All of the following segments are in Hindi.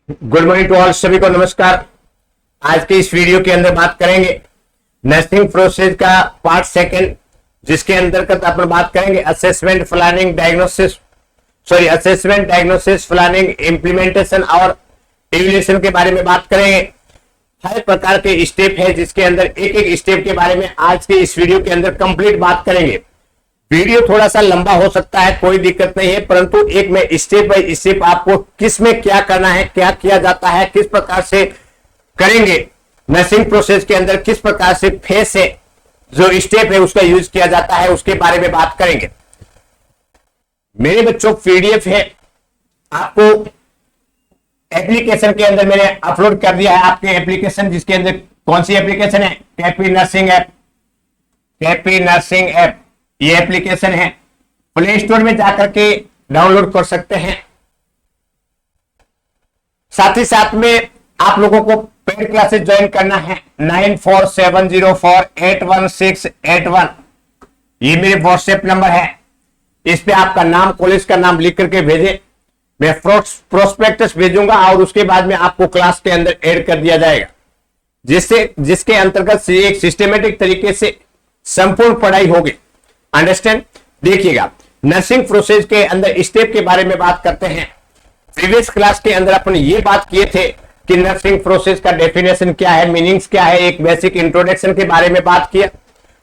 गुड मॉर्निंग टू ऑल, सभी को नमस्कार। आज के इस वीडियो के अंदर बात करेंगे नर्सिंग प्रोसेस का पार्ट सेकंड, जिसके अंतर्गत अपन बात करेंगे assessment, planning, diagnosis, planning, implementation और इवैल्यूएशन के बारे में बात करेंगे। हर प्रकार के स्टेप है जिसके अंदर एक एक स्टेप के बारे में आज के इस वीडियो के अंदर कंप्लीट बात करेंगे। वीडियो थोड़ा सा लंबा हो सकता है, कोई दिक्कत नहीं है, परंतु एक में स्टेप बाय स्टेप आपको किस में क्या करना है, क्या किया जाता है, किस प्रकार से करेंगे नर्सिंग प्रोसेस के अंदर, किस प्रकार से फेस है जो स्टेप है उसका यूज किया जाता है, उसके बारे में बात करेंगे। मेरे बच्चों पीडीएफ है, आपको एप्लीकेशन के अंदर मैंने अपलोड कर दिया है। आपके एप्लीकेशन जिसके अंदर कौन सी एप्लीकेशन है? कैपी नर्सिंग ऐप, ये एप्लीकेशन है। प्ले स्टोर में जाकर के डाउनलोड कर सकते हैं। साथ ही साथ में आप लोगों को पेड क्लासेस ज्वाइन करना है। 9470481681, ये मेरे व्हाट्सएप नंबर है। इस पे आपका नाम, कॉलेज का नाम लिख करके भेजें। मैं प्रोस्पेक्टस भेजूंगा और उसके बाद में आपको क्लास के अंदर ऐड कर दिया जाएगा, जिसके अंतर्गत एक सिस्टमेटिक तरीके से संपूर्ण पढ़ाई होगी। अंडरस्टैंड? देखिएगा, नर्सिंग प्रोसेस के अंदर स्टेप के बारे में बात करते हैं। प्रीवियस क्लास के अंदर अपन ये बात किए थे कि नर्सिंग प्रोसेस का डेफिनेशन क्या है, मीनिंग्स क्या है, एक बेसिक इंट्रोडक्शन के बारे में बात किया।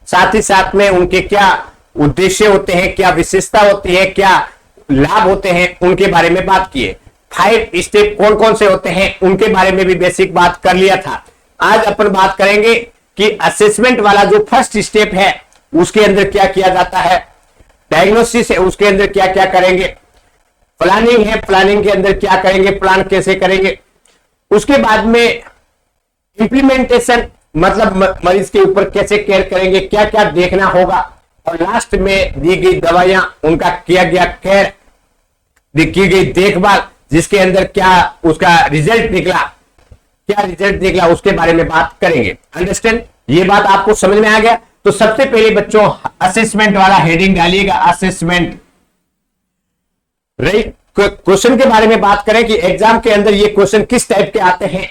साथ ही साथ में उनके क्या उद्देश्य होते हैं, क्या विशेषता होती है, क्या लाभ होते हैं, उनके बारे में बात किए। 5 स्टेप कौन कौन से होते हैं उनके बारे में भी बेसिक बात कर लिया था। आज अपन बात करेंगे कि असेसमेंट वाला जो फर्स्ट स्टेप है उसके अंदर क्या किया जाता है, डायग्नोसिस है उसके अंदर क्या क्या करेंगे, प्लानिंग है प्लानिंग के अंदर क्या करेंगे, प्लान कैसे करेंगे, उसके बाद में इंप्लीमेंटेशन मतलब मरीज के ऊपर कैसे केयर करेंगे, क्या क्या देखना होगा, और लास्ट में दी गई दवाइयां, उनका किया गया केयर, की गई देखभाल, जिसके अंदर क्या उसका रिजल्ट निकला, उसके बारे में बात करेंगे। अंडरस्टैंड? ये बात आपको समझ में आ गया? तो सबसे पहले बच्चों असेसमेंट वाला हेडिंग डालिएगा, असेसमेंट। राइट, क्वेश्चन के बारे में बात करें कि एग्जाम के अंदर ये क्वेश्चन किस टाइप के आते हैं।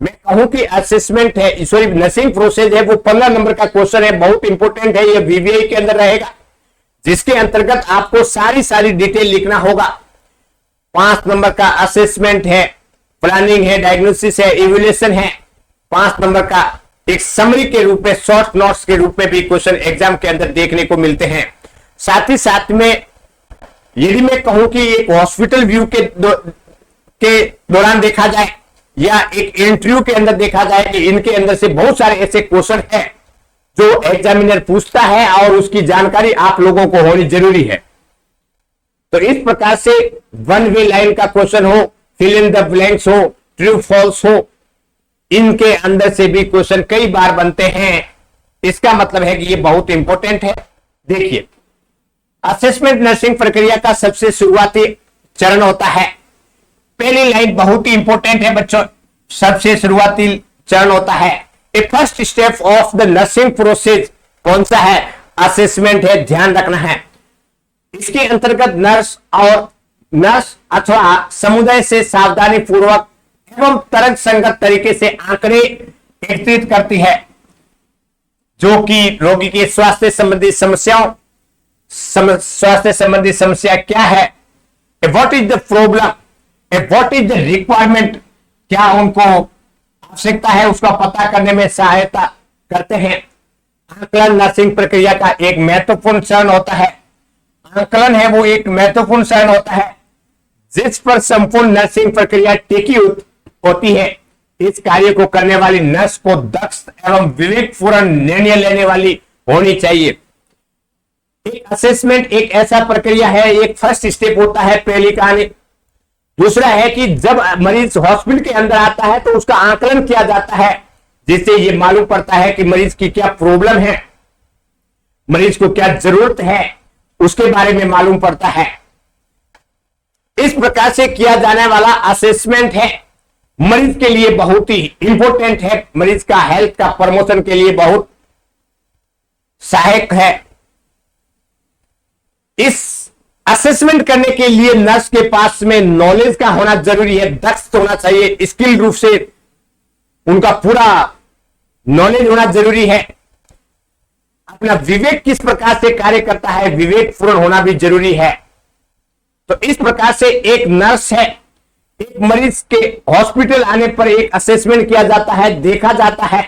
मैं कहूं कि असेसमेंट है, सॉरी नर्सिंग प्रोसेस है, वो 15 नंबर का क्वेश्चन है, बहुत इंपॉर्टेंट है। ये वीवीआई के अंदर रहेगा, जिसके अंतर्गत आपको सारी डिटेल लिखना होगा। 5 नंबर का असेसमेंट है, प्लानिंग है, डायग्नोसिस है, इवैल्यूएशन है। 5 नंबर का एक समरी के रूप में, शॉर्ट नोट्स के रूप में भी क्वेश्चन एग्जाम के अंदर देखने को मिलते हैं। साथ ही साथ में यदि मैं कहूं कि एक हॉस्पिटल व्यू के दौरान देखा जाए या एक इंटरव्यू के अंदर देखा जाए कि इनके अंदर से बहुत सारे ऐसे क्वेश्चन हैं जो एग्जामिनर पूछता है और उसकी जानकारी आप लोगों को होनी जरूरी है। तो इस प्रकार से 1 वे लाइन का क्वेश्चन हो, फिल इन द ब्लैंक्स हो, ट्रू फॉल्स हो, इनके अंदर से भी क्वेश्चन कई बार बनते हैं। इसका मतलब है कि ये बहुत इंपॉर्टेंट है। देखिए, असेसमेंट नर्सिंग प्रक्रिया का सबसे शुरुआती चरण होता है। पहली लाइन बहुत ही इंपॉर्टेंट है बच्चों, सबसे शुरुआती चरण होता है। A first step of the nursing process कौन सा है? असेसमेंट है, ध्यान रखना है। इसके अंतर्गत नर्स अथवा समुदाय से सावधानी पूर्वक एवं तर्क संगत तरीके से आंकड़े एकत्रित करती है, जो कि रोगी के स्वास्थ्य संबंधी समस्या क्या है, what is the problem, what is the requirement, क्या उनको आवश्यकता है उसका पता करने में सहायता करते हैं। आकलन नर्सिंग प्रक्रिया का एक महत्वपूर्ण चरण होता है। आकलन है वो एक महत्वपूर्ण चरण होता है जिस पर संपूर्ण नर्सिंग प्रक्रिया टिकी होती है। इस कार्य को करने वाली नर्स को दक्ष एवं विवेकपूर्ण निर्णय लेने वाली होनी चाहिए। एक असेसमेंट एक ऐसा प्रक्रिया है, एक फर्स्ट स्टेप होता है, पहली कहानी। दूसरा है कि जब मरीज हॉस्पिटल के अंदर आता है तो उसका आकलन किया जाता है, जिससे यह मालूम पड़ता है कि मरीज की क्या प्रॉब्लम है, मरीज को क्या जरूरत है, उसके बारे में मालूम पड़ता है। इस प्रकार से किया जाने वाला असेसमेंट है मरीज के लिए बहुत ही इंपॉर्टेंट है, मरीज का हेल्थ का प्रमोशन के लिए बहुत सहायक है। इस असेसमेंट करने के लिए नर्स के पास में नॉलेज का होना जरूरी है, दक्ष होना चाहिए, स्किल रूप से उनका पूरा नॉलेज होना जरूरी है। अपना विवेक किस प्रकार से कार्य करता है, विवेक पूर्ण होना भी जरूरी है। तो इस प्रकार से एक नर्स है, एक मरीज के हॉस्पिटल आने पर एक असेसमेंट किया जाता है, देखा जाता है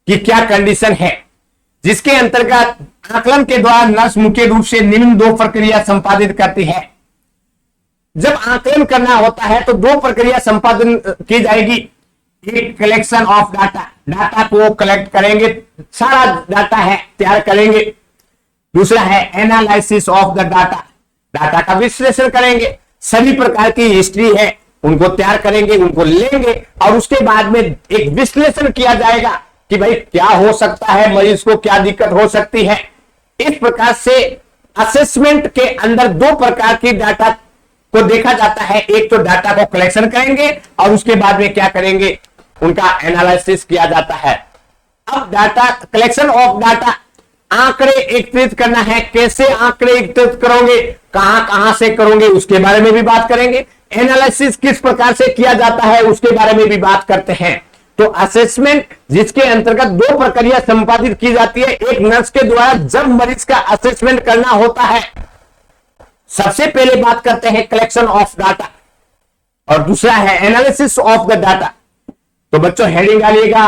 कि क्या कंडीशन है, जिसके अंतर्गत आकलन के द्वारा नर्स मुख्य रूप से निम्न 2 प्रक्रिया संपादित करती है। जब आकलन करना होता है तो 2 प्रक्रिया संपादन की जाएगी। एक कलेक्शन ऑफ डाटा, डाटा को कलेक्ट करेंगे, सारा डाटा है तैयार करेंगे। दूसरा है analysis of the data, data का विश्लेषण करेंगे, सभी प्रकार की हिस्ट्री है उनको तैयार करेंगे, उनको लेंगे और उसके बाद में एक विश्लेषण किया जाएगा कि भाई क्या हो सकता है, मरीज को क्या दिक्कत हो सकती है। इस प्रकार से असेसमेंट के अंदर 2 प्रकार की डाटा को देखा जाता है। एक तो डाटा को कलेक्शन करेंगे और उसके बाद में क्या करेंगे, उनका एनालिसिस किया जाता है। अब डाटा कलेक्शन ऑफ डाटा, आंकड़े एकत्रित करना है, कैसे आंकड़े एकत्रित करोगे, कहां से करोगे, उसके बारे में भी बात करेंगे। एनालिसिस किस प्रकार से किया जाता है उसके बारे में भी बात करते हैं। तो असेसमेंट जिसके अंतर्गत 2 प्रक्रिया संपादित की जाती है। एक नर्स के द्वारा जब मरीज का असेसमेंट करना होता है, सबसे पहले बात करते हैं कलेक्शन ऑफ डाटा और दूसरा है एनालिसिस ऑफ द डाटा। तो बच्चों हेडिंग डालिएगा,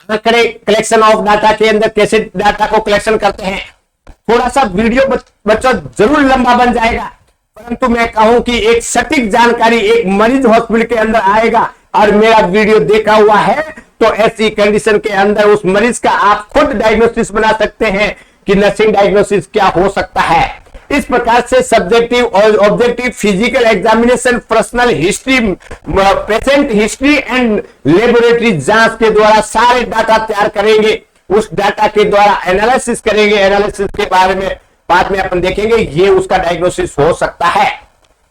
आंकड़े कलेक्शन ऑफ डाटा के अंदर कैसे डाटा को कलेक्शन करते हैं। थोड़ा सा वीडियो बच्चों जरूर लंबा बन जाएगा, परंतु मैं कहूं कि एक सटीक जानकारी एक मरीज हॉस्पिटल के अंदर आएगा और मेरा वीडियो देखा हुआ है तो ऐसी कंडीशन के अंदर उस मरीज का आप खुद डायग्नोसिस बना सकते हैं कि नर्सिंग डायग्नोसिस क्या हो सकता है। इस प्रकार से सब्जेक्टिव और objective physical examination, personal history, patient history and laboratory जांच के द्वारा सारे डाटा तैयार करेंगे। उस डाटा के द्वारा एनालिसिस करेंगे, एनालिसिस के बारे में बाद में अपन देखेंगे ये उसका डायग्नोसिस हो सकता है।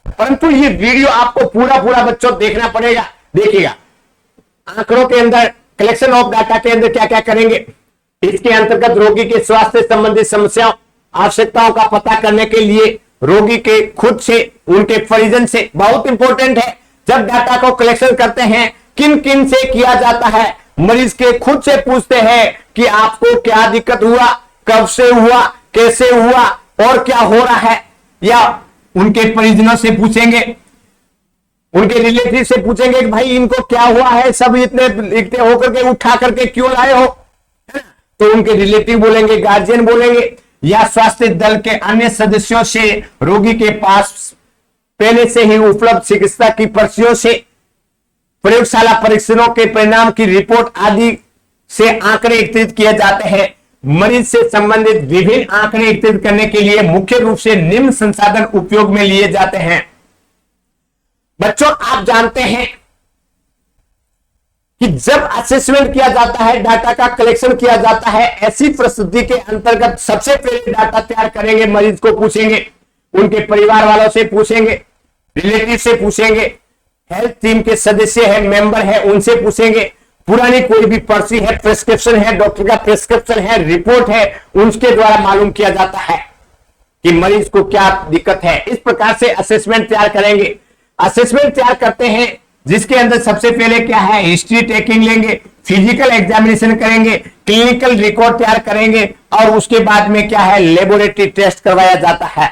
परंतु ये वीडियो आपको पूरा बच्चों देखना पड़ेगा। देखिएगा आंकड़ों के अंदर कलेक्शन ऑफ डाटा के अंदर क्या क्या करेंगे। इसके अंतर्गत रोगी के स्वास्थ्य संबंधित समस्याओं, आवश्यकताओं का पता करने के लिए रोगी के खुद से, उनके परिजन से, बहुत इंपॉर्टेंट है। जब डाटा को कलेक्शन करते हैं किन किन से किया जाता है, मरीज के खुद से पूछते हैं कि आपको क्या दिक्कत हुआ, कब से हुआ, कैसे हुआ और क्या हो रहा है, या उनके परिजनों से पूछेंगे, उनके रिलेटिव से पूछेंगे कि भाई इनको क्या हुआ है, सब इतने लिखते होकर के उठा करके क्यों लाए हो, तो उनके रिलेटिव बोलेंगे, गार्जियन बोलेंगे, या स्वास्थ्य दल के अन्य सदस्यों से, रोगी के पास पहले से ही उपलब्ध चिकित्सा की पर्चियों से, प्रयोगशाला परीक्षणों के परिणाम की रिपोर्ट आदि से आंकड़े एकत्रित किए जाते हैं। मरीज से संबंधित विभिन्न आंकड़े एकत्रित करने के लिए मुख्य रूप से निम्न संसाधन उपयोग में लिए जाते हैं। बच्चों आप जानते हैं कि जब असेसमेंट किया जाता है, डाटा का कलेक्शन किया जाता है, ऐसी परिस्थिति के अंतर्गत सबसे पहले डाटा तैयार करेंगे, मरीज को पूछेंगे, उनके परिवार वालों से पूछेंगे, रिलेटिव से पूछेंगे, हेल्थ टीम के सदस्य है, मेंबर है, उनसे पूछेंगे, पुरानी कोई भी पर्ची है, प्रिस्क्रिप्शन है, डॉक्टर का प्रिस्क्रिप्शन है, रिपोर्ट है, उनके द्वारा मालूम किया जाता है कि मरीज को क्या दिक्कत है। इस प्रकार से असेसमेंट तैयार करेंगे। असेसमेंट तैयार करते हैं जिसके अंदर सबसे पहले क्या है, हिस्ट्री टेकिंग लेंगे, फिजिकल एग्जामिनेशन करेंगे, क्लिनिकल रिकॉर्ड तैयार करेंगे और उसके बाद में क्या है, लेबोरेटरी टेस्ट करवाया जाता है।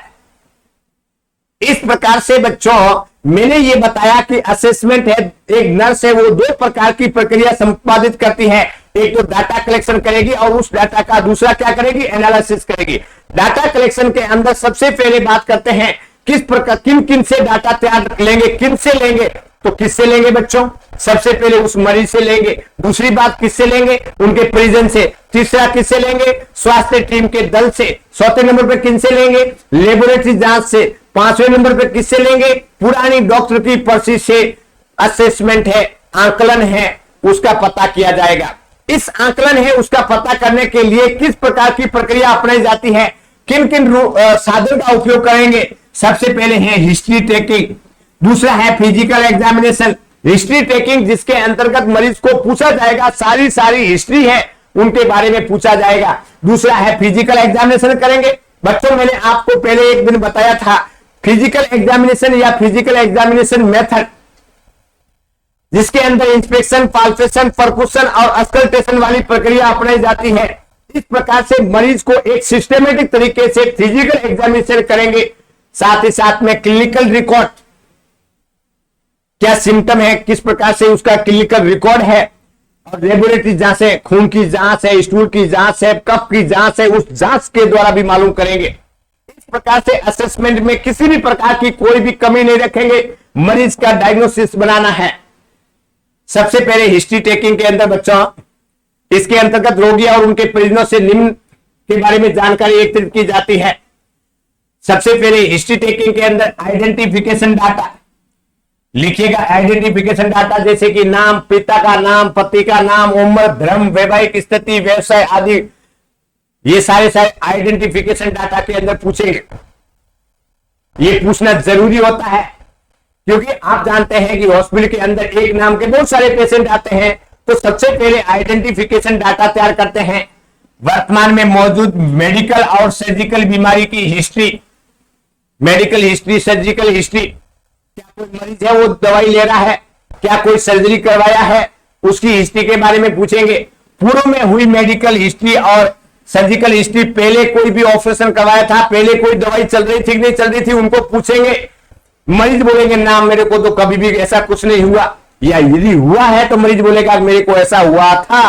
इस प्रकार से बच्चों मैंने ये बताया कि असेसमेंट है, एक नर्स है वो 2 प्रकार की प्रक्रिया संपादित करती है। एक तो डाटा कलेक्शन करेगी और उस डाटा का दूसरा क्या करेगी, एनालिसिस करेगी। डाटा कलेक्शन के अंदर सबसे पहले बात करते हैं किस प्रकार, किन किन से डाटा तैयार लेंगे, किन से लेंगे, तो किससे लेंगे बच्चों, सबसे पहले उस मरीज से लेंगे। दूसरी बात किससे लेंगे, उनके परिजन से। तीसरा किससे लेंगे, स्वास्थ्य टीम के दल से। चौथे नंबर पे किनसे लेंगे, लेबोरेटरी जांच से। 5वें नंबर पे किससे लेंगे, पुरानी डॉक्टर की पर्ची से। असेसमेंट है, आंकलन है, उसका पता किया जाएगा। इस आंकलन है उसका पता करने के लिए किस प्रकार की प्रक्रिया अपनाई जाती है, किन किन साधन का उपयोग करेंगे। सबसे पहले है हिस्ट्री टेकिंग, दूसरा है फिजिकल एग्जामिनेशन। हिस्ट्री टेकिंग जिसके अंतर्गत मरीज को पूछा जाएगा, सारी हिस्ट्री है उनके बारे में पूछा जाएगा। दूसरा है फिजिकल एग्जामिनेशन करेंगे, बच्चों मैंने आपको पहले एक दिन बताया था फिजिकल एग्जामिनेशन या फिजिकल एग्जामिनेशन मेथड, जिसके अंदर इंस्पेक्शन, पाल्पेशन, परकुशन और अस्कल्टेशन वाली प्रक्रिया अपनाई जाती है। इस प्रकार से मरीज को एक सिस्टमेटिक तरीके से फिजिकल एग्जामिनेशन करेंगे, साथ ही साथ में क्लिनिकल रिकॉर्ड, क्या सिम्टम है, किस प्रकार से उसका क्लिनिकल रिकॉर्ड है, और लेबोरेटरी जांच है, खून की जांच है, स्टूल की जांच है, कफ की जांच है, उस जांच के द्वारा भी मालूम करेंगे। इस प्रकार से असेसमेंट में किसी भी प्रकार की कोई भी कमी नहीं रखेंगे, मरीज का डायग्नोसिस बनाना है। सबसे पहले हिस्ट्री टेकिंग के अंदर बच्चों, इसके अंतर्गत रोगी और उनके परिजनों से निम्न के बारे में जानकारी एकत्रित की जाती है। सबसे पहले हिस्ट्री टेकिंग के अंदर आइडेंटिफिकेशन डाटा लिखिएगा। आइडेंटिफिकेशन डाटा जैसे कि नाम, पिता का नाम, पति का नाम, उम्र, धर्म, वैवाहिक स्थिति, व्यवसाय आदि, ये सारे आइडेंटिफिकेशन डाटा के अंदर पूछेंगे। ये पूछना जरूरी होता है क्योंकि आप जानते हैं कि हॉस्पिटल के अंदर एक नाम के बहुत सारे पेशेंट आते हैं, तो सबसे पहले आइडेंटिफिकेशन डाटा तैयार करते हैं। वर्तमान में मौजूद मेडिकल और सर्जिकल बीमारी की history, medical history, surgical history, क्या कोई मरीज है वो दवाई ले रहा है, क्या कोई सर्जरी करवाया है, उसकी हिस्ट्री के बारे में पूछेंगे। पूर्व में हुई मेडिकल हिस्ट्री और सर्जिकल हिस्ट्री, पहले कोई भी ऑपरेशन करवाया था, पहले कोई दवाई चल रही थी कि नहीं चल रही थी, उनको पूछेंगे। मरीज बोलेंगे ना मेरे को तो कभी भी ऐसा कुछ नहीं हुआ, या यदि हुआ है तो मरीज बोलेगा मेरे को ऐसा हुआ था।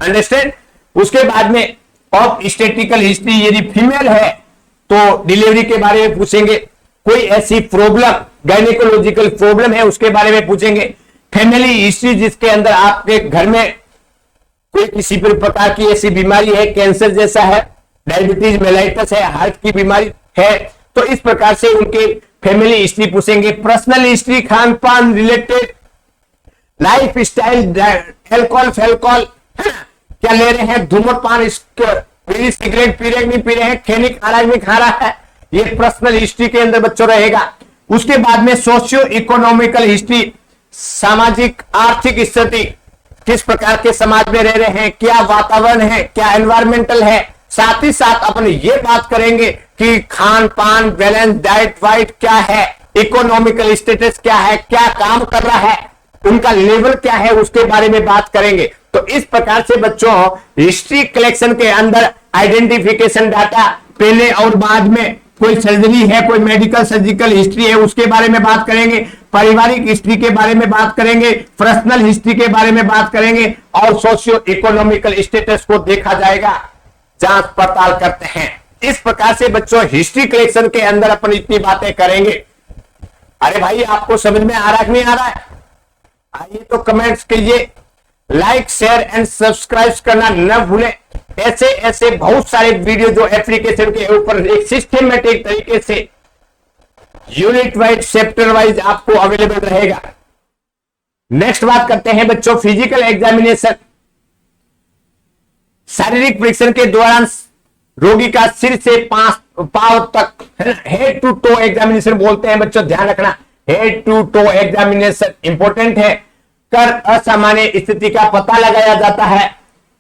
अंडरस्टैंड। उसके बाद में ऑब्स्टेट्रिकल हिस्ट्री, यदि फीमेल है तो डिलीवरी के बारे में पूछेंगे। कोई ऐसी प्रॉब्लम, गायनेकोलॉजिकल प्रॉब्लम है, उसके बारे में पूछेंगे। फैमिली हिस्ट्री, जिसके अंदर आपके घर में कोई किसी भी प्रकार की ऐसी बीमारी है, कैंसर जैसा है, डायबिटीज मेलाइटस है, हार्ट की बीमारी है, तो इस प्रकार से उनके फैमिली हिस्ट्री पूछेंगे। पर्सनल हिस्ट्री, खान पान रिलेटेड, लाइफ स्टाइल, एल्कोहल फेल्कोहल, क्या ले रहे हैं, धूम्रपान, सिगरेट पी रहे नहीं पी रहे हैं, खैनी खा रहा है नहीं खा रहा है, ये पर्सनल हिस्ट्री के अंदर बच्चों रहेगा। उसके बाद में सोशियो इकोनॉमिकल हिस्ट्री, सामाजिक आर्थिक स्थिति, किस प्रकार के समाज में रह रहे हैं, क्या वातावरण है, क्या एनवायरमेंटल है। साथ ही साथ अपन ये बात करेंगे कि खान पान, बैलेंस डाइट वाइट क्या है, इकोनॉमिकल स्टेटस क्या है, क्या काम कर रहा है, उनका लेवल क्या है, उसके बारे में बात करेंगे। तो इस प्रकार से बच्चों हिस्ट्री कलेक्शन के अंदर आइडेंटिफिकेशन डाटा, पहले और बाद में कोई सर्जरी है, कोई मेडिकल सर्जिकल हिस्ट्री है, उसके बारे में बात करेंगे। पारिवारिक हिस्ट्री के बारे में बात करेंगे, पर्सनल हिस्ट्री के बारे में बात करेंगे, और सोशियो इकोनॉमिकल स्टेटस को देखा जाएगा, जांच पड़ताल करते हैं। इस प्रकार से बच्चों हिस्ट्री कलेक्शन के अंदर अपन इतनी बातें करेंगे। अरे भाई आपको समझ में आ रहा है कि नहीं आ रहा है? आइए तो कमेंट्स कीजिए, लाइक शेयर एंड सब्सक्राइब करना न भूलें। ऐसे ऐसे बहुत सारे वीडियो जो एप्लीकेशन के ऊपर एक सिस्टमेटिक तरीके से यूनिट वाइज, चैप्टर वाइज आपको अवेलेबल रहेगा। नेक्स्ट बात करते हैं बच्चों फिजिकल एग्जामिनेशन। शारीरिक परीक्षण के दौरान रोगी का सिर से पांव तक, हेड टू टो एग्जामिनेशन बोलते हैं बच्चों, ध्यान रखना, head to toe examination important है। कर असामान्य स्थिति का पता लगाया जाता है।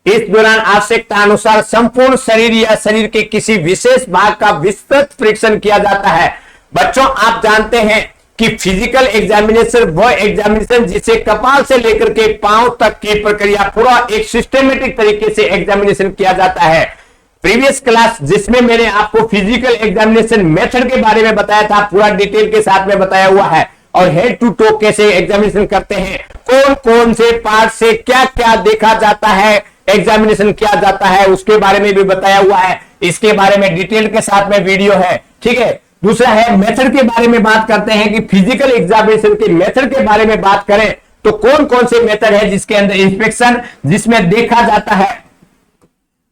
इस दौरान आवश्यकता अनुसार संपूर्ण शरीर या शरीर के किसी विशेष भाग का विस्तृत परीक्षण किया जाता है। बच्चों आप जानते हैं कि फिजिकल एग्जामिनेशन वह एग्जामिनेशन जिसे कपाल से लेकर के पांव तक की प्रक्रिया पूरा एक सिस्टमेटिक तरीके से एग्जामिनेशन किया जाता है। प्रीवियस क्लास जिसमें मैंने आपको फिजिकल एग्जामिनेशन मेथड के बारे में बताया था, पूरा डिटेल के साथ में बताया हुआ है, और हेड टू टो कैसे एग्जामिनेशन करते हैं, कौन कौन से पार्ट से क्या क्या देखा जाता है, एग्जामिनेशन किया जाता है, उसके बारे में भी बताया हुआ है। इसके बारे में डिटेल के साथ में वीडियो है, ठीक है। दूसरा है मेथड के बारे में बात करते हैं कि फिजिकल एग्जामिनेशन के मेथड के बारे में बात करें तो कौन कौन से मेथड है जिसके अंदर इंस्पेक्शन, जिसमें देखा जाता है,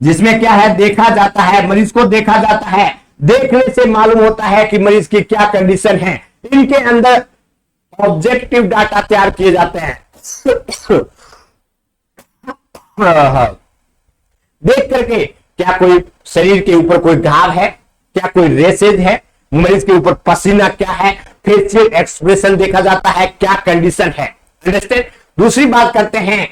जिसमें क्या है देखा जाता है, मरीज को देखा जाता है, देखने से मालूम होता है कि मरीज की क्या कंडीशन है। इनके अंदर ऑब्जेक्टिव डाटा तैयार किए जाते हैं। देख करके क्या कोई शरीर के ऊपर कोई घाव है, क्या कोई रेसेज है, मरीज के ऊपर पसीना क्या है, फेशियल एक्सप्रेशन देखा जाता है, क्या कंडीशन है। अंडरस्टैंड। दूसरी बात करते हैं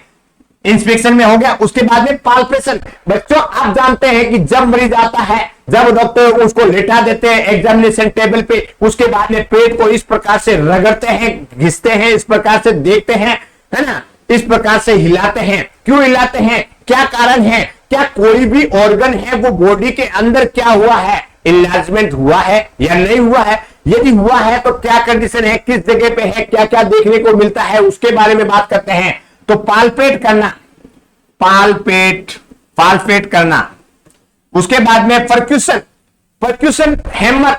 इंस्पेक्शन में हो गया। उसके बाद में पाल्पेशन। बच्चों आप जानते हैं कि जब मरीज आता है, जब डॉक्टर उसको लेटा देते हैं एग्जामिनेशन टेबल पे, उसके बाद में पेट को इस प्रकार से रगड़ते हैं, घिसते हैं, इस प्रकार से देखते हैं, है ना, इस प्रकार से हिलाते हैं। क्यों हिलाते हैं, क्या कारण है, क्या कोई भी ऑर्गन है वो बॉडी के अंदर क्या हुआ है, इनलार्जमेंट हुआ है या नहीं हुआ है, यदि हुआ है तो क्या कंडीशन है, किस जगह पे है, क्या क्या देखने को मिलता है, उसके बारे में बात करते हैं। तो पाल्पेट करना, पाल्पेट करना। उसके बाद में परक्यूशन, परक्यूशन हैमर,